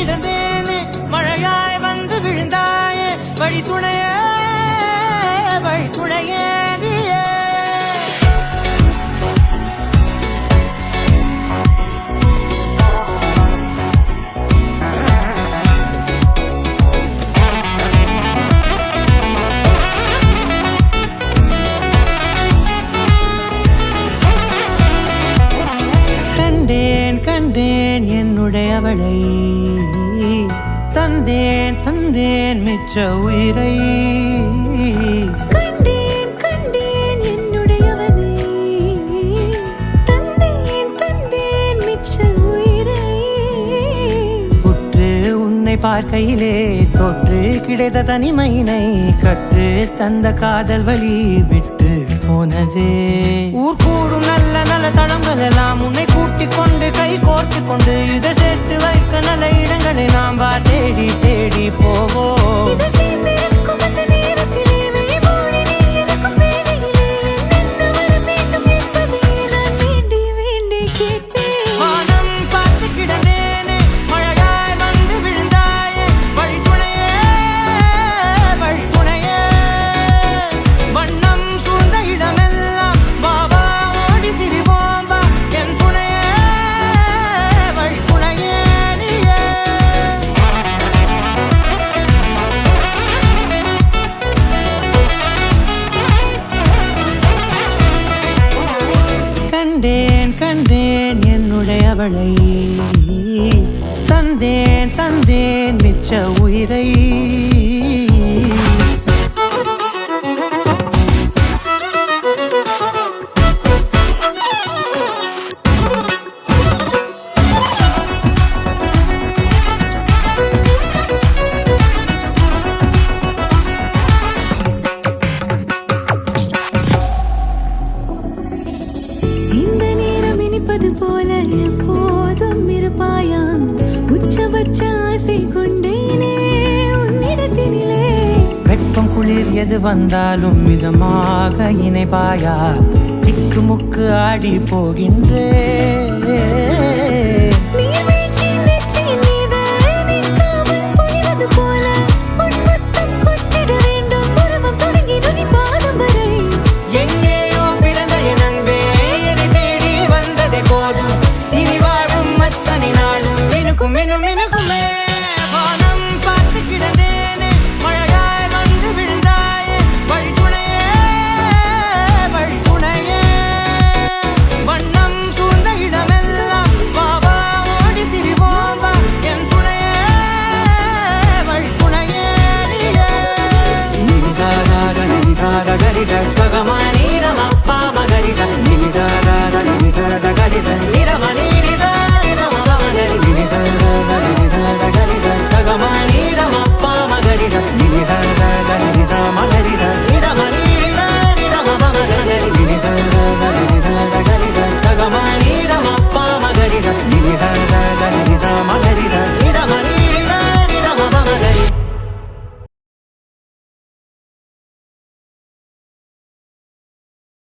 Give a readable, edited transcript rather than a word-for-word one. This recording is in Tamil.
கிடந்தேனே மழையாய் வந்து விழுந்தாயே வழி துணையே நீயே கண்டேன் என்னுடையவளை தந்தேன் மிச்ச உயிரை கண்டேன் என்னுடையவனை தந்தேன் மிச்ச உயிரை உற்று உன்னை பார்க்கையிலே தொற்று கிடைத்த தனிமையினை கற்று தந்த காதல் வழி விட்டு போனதே ஊர் கூடும் நல்ல தளங்கள் எல்லாம் உன்னை கூட்டிக் கொண்டு கை கோர்த்து கொண்டு இதை சேர்த்து வைக்க நல்ல இடங்களை நாம் தேடி போவோம் கண்டேன் என்னுடையவளை தந்தேன் மிச்ச உயிரை போல எப்போதும் இருப்பாயா உச்சபட்ச ஆசை கொண்டேனே உன்னிடத்தினிலே வெப்பம் குளிர் எது வந்தாலும் மிதமாக இணைப்பாயா திக்கு முக்கு ஆடி போகின்றே